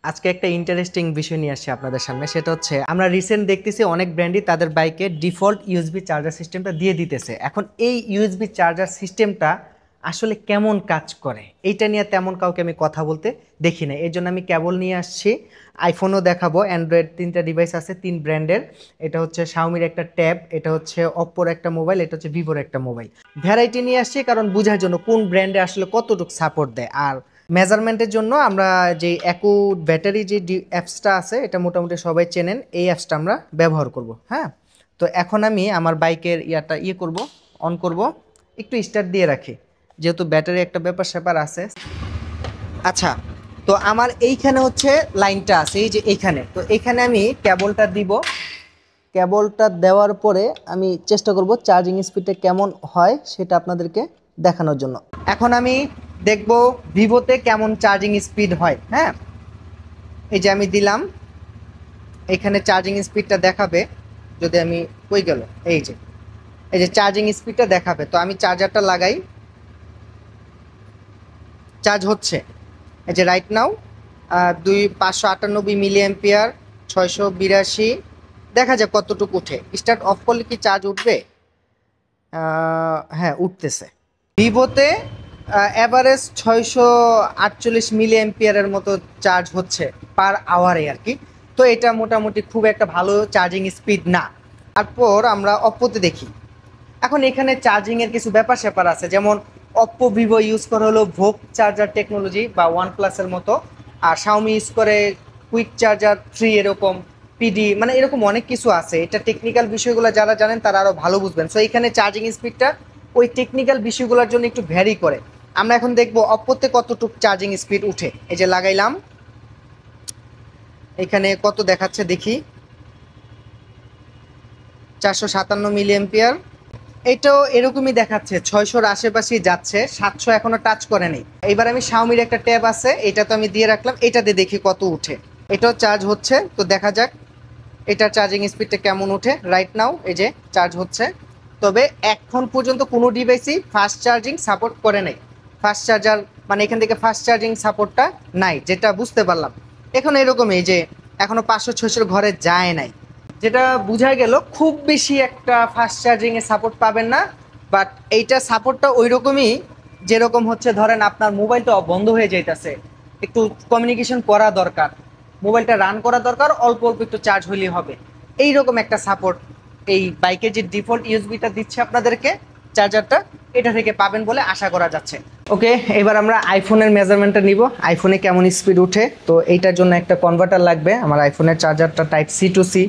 আজকে একটা ইন্টারেস্টিং বিষয় নিয়ে আসছি আপনাদের সামনে। সেটা হচ্ছে আমরা রিসেন্ট দেখতেছি অনেক ব্র্যান্ডই তাদের বাইকে ডিফল্ট ইউএসবি চার্জার সিস্টেমটা দিয়ে দিতেছে। এখন এই ইউএসবি চার্জার সিস্টেমটা আসলে কেমন কাজ করে এইটা নিয়ে তেমন কাউকে আমি কথা বলতে দেখি না। এই জন্য আমি কেবল নিয়ে আসছি, আইফোনও দেখাবো, অ্যান্ড্রয়েড তিনটা ডিভাইস আছে তিন ব্র্যান্ডের। এটা হচ্ছে শাওমির একটা ট্যাব, এটা হচ্ছে অপ্পোর একটা মোবাইল, এটা হচ্ছে ভিভোর একটা মোবাইল। ভ্যারাইটি নিয়ে আসছি কারণ বোঝার জন্য কোন ব্র্যান্ডে আসলে কতটুকু সাপোর্ট দেয়। আর মেজারমেন্টের জন্য আমরা যে অ্যাকু ব্যাটারি যে অ্যাপসটা আছে এটা মোটামুটি সবাই চেনেন, এই অ্যাপসটা আমরা ব্যবহার করব। হ্যাঁ, তো এখন আমি আমার বাইকের ইয়াটা করব, অন করব, একটু স্টার্ট দিয়ে রাখি যেহেতু ব্যাটারি একটা ব্যাপার স্যাপার আছে। আচ্ছা, তো আমার এইখানে হচ্ছে লাইনটা আছে, এই যে এইখানে, তো এইখানে আমি কেবলটা দিব। কেবলটা দেওয়ার পরে আমি চেষ্টা করব চার্জিং স্পিডটা কেমন হয় সেটা আপনাদেরকে দেখানোর জন্য। এখন আমি দেখব ভিভোতে কেমন চার্জিং স্পিড হয়। হ্যাঁ, এই যে আমি দিলাম, এখানে চার্জিং স্পিডটা দেখাবে। যদি আমি কই গেল, এই যে চার্জিং স্পিডটা দেখাবে। তো আমি চার্জারটা লাগাই, চার্জ হচ্ছে। এই যে রাইট নাও 598 মিলি অ্যাম্পিয়ার, 682, দেখা যাক কতটুকু উঠে। স্টার্ট অফ করলে কি চার্জ উঠবে? হ্যাঁ, উঠতেছে। ভিভোতে অ্যাভারেজ 648 মিলি অ্যাম্পিয়ারের মতো চার্জ হচ্ছে পার আওয়ারে আর কি। তো এটা মোটামুটি খুব একটা ভালো চার্জিং স্পিড না। তারপর আমরা অপ্পোতে দেখি। এখন এখানে চার্জিংয়ের কিছু ব্যাপার স্যাপার আছে, যেমন অপ্পো ভিভো ইউজ করে হলো ভোক চার্জার টেকনোলজি বা ওয়ান প্লাসের মতো, আর শাওমি ইউজ করে কুইক চার্জার 3 এরকম, পিডি, মানে এরকম অনেক কিছু আছে। এটা টেকনিক্যাল বিষয়গুলো যারা জানেন তারা আরও ভালো বুঝবেন। সো এখানে চার্জিং স্পিডটা ওই টেকনিক্যাল বিষয়গুলোর জন্য একটু ভ্যারি করে। আমরা এখন দেখবো অপ্পোতে কতটুকু চার্জিং স্পিড উঠে। এই যে লাগাইলাম, এখানে কত দেখাচ্ছে দেখি, 457 মিলি অ্যাম্পিয়ার। এটাও এরকমই দেখাচ্ছে, 600-র আশেপাশেই যাচ্ছে, 700 এখনো টাচ করে নেই। এবার আমি শাওমির একটা ট্যাব আছে, এটা তো আমি দিয়ে রাখলাম, এটা দিয়ে দেখি কত উঠে। এটাও চার্জ হচ্ছে, তো দেখা যাক এটার চার্জিং স্পিডটা কেমন উঠে। রাইট নাও এই যে চার্জ হচ্ছে, তবে এখন পর্যন্ত কোনো ডিভাইসই ফাস্ট চার্জিং সাপোর্ট করে নাই। ফাস্ট চার্জার মানে এখান থেকে ফাস্ট চার্জিং সাপোর্টটা নাই, যেটা বুঝতে পারলাম। এখন এরকমই যে এখনো 500-600 ঘরে যায় নাই, যেটা বোঝা গেল খুব বেশি একটা ফাস্ট চার্জিংয়ে সাপোর্ট পাবেন না। বাট এইটা সাপোর্টটা ওই রকমই যেরকম হচ্ছে ধরেন আপনার মোবাইলটা বন্ধ হয়ে যাইতেছে, একটু কমিউনিকেশন করা দরকার, মোবাইলটা রান করা দরকার, অল্প অল্প একটু চার্জ হলেই হবে, এইরকম একটা সাপোর্ট এই বাইকের যে ডিফল্ট ইউএসবিটা দিচ্ছে আপনাদেরকে চার্জারটা, এটা থেকে পাবেন বলে আশা করা যাচ্ছে। ওকে, এবার আমরা আইফোনের মেজারমেন্টটা নিব, আইফোনে কেমন স্পিড উঠে। তো এইটার জন্য একটা কনভার্টার লাগবে, আমার আইফোনের চার্জারটা type C to C,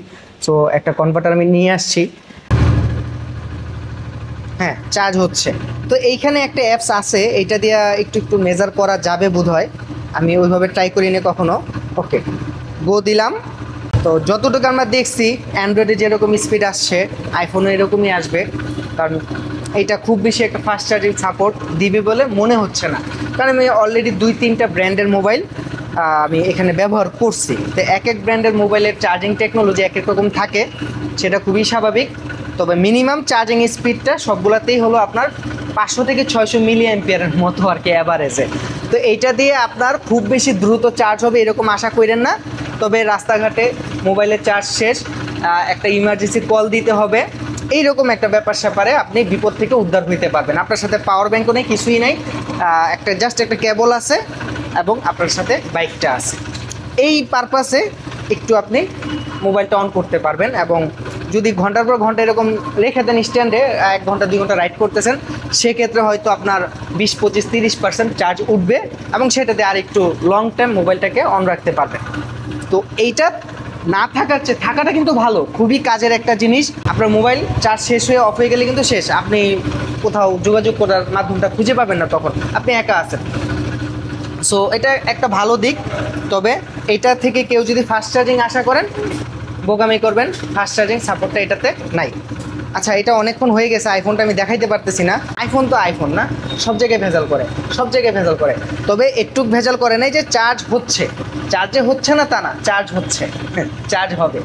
so একটা কনভার্টার আমি নিয়ে আসছি। হ্যাঁ, চার্জ হচ্ছে। তো এইখানে একটা অ্যাপস আছে, এইটা দিয়ে একটু একটু মেজার করা যাবে বোধহয়, আমি ওইভাবে ট্রাই করিনি কখনো। ওকে, গো দিলাম। তো যতটুকু আমরা দেখছি অ্যান্ড্রয়েডে যেরকম স্পিড আসছে আইফোনে এরকমই আসবে, কারণ এইটা খুব বেশি একটা ফাস্ট চার্জিং সাপোর্ট দিবে বলে মনে হচ্ছে না, কারণ আমি অলরেডি 2-3টা ব্র্যান্ডের মোবাইল আমি এখানে ব্যবহার করছি। তো এক এক ব্র্যান্ডের মোবাইলের চার্জিং টেকনোলজি এক এক রকম থাকে, সেটা খুবই স্বাভাবিক। তবে মিনিমাম চার্জিং স্পিডটা সবগুলোতেই হলো আপনার 500-600 মিলি অ্যাম্পিয়ারের মতো আর কি অ্যাভারেজে। তো এইটা দিয়ে আপনার খুব বেশি দ্রুত চার্জ হবে এরকম আশা করেন না। তবে রাস্তাঘাটে মোবাইলের চার্জ শেষ, একটা ইমার্জেন্সি কল দিতে হবে, এইরকম একটা ব্যাপার স্যাপারে আপনি বিপদ থেকে উদ্ধার হইতে পারবেন। আপনার সাথে পাওয়ার ব্যাঙ্কও নেই, কিছুই নাই, একটা জাস্ট একটা কেবল আছে এবং আপনার সাথে বাইকটা আছে। এই পারপাসে একটু আপনি মোবাইলটা অন করতে পারবেন। এবং যদি ঘন্টার পর ঘন্টা এরকম রেখে দেন স্ট্যান্ডে, 1 ঘন্টা 2 ঘন্টা রাইড করতেছেন, সেক্ষেত্রে হয়তো আপনার 20-25-30% চার্জ উঠবে এবং সেটাতে আর একটু লং টাইম মোবাইলটাকে অন রাখতে পারবেন। তো এইটা না থাকার চেয়ে থাকাটা কিন্তু ভালো, খুবই কাজের একটা জিনিস। আপনার মোবাইল চার্জ শেষ হয়ে অফ হয়ে গেলে কিন্তু শেষ, আপনি কোথাও যোগাযোগ করার মাধ্যমটা খুঁজে পাবেন না, তখন আপনি একা আছেন। সো এটা একটা ভালো দিক। তবে এটা থেকে কেউ যদি ফাস্ট চার্জিং আশা করেন বোকামি করবেন, ফাস্ট চার্জিং সাপোর্টটা এটাতে নাই। আচ্ছা, এটা অনেকক্ষণ হয়ে গেছে, আইফোনটা আমি দেখাইতে পারতেছি না। আইফোন তো আইফোন না, সব জায়গায় ভেজাল করে, সব জায়গায় ভেজাল করে। তবে একটু ভেজাল করে নাই যে চার্জ হচ্ছে, চার্জে হচ্ছে না তা না, চার্জ হচ্ছে, চার্জ হবে।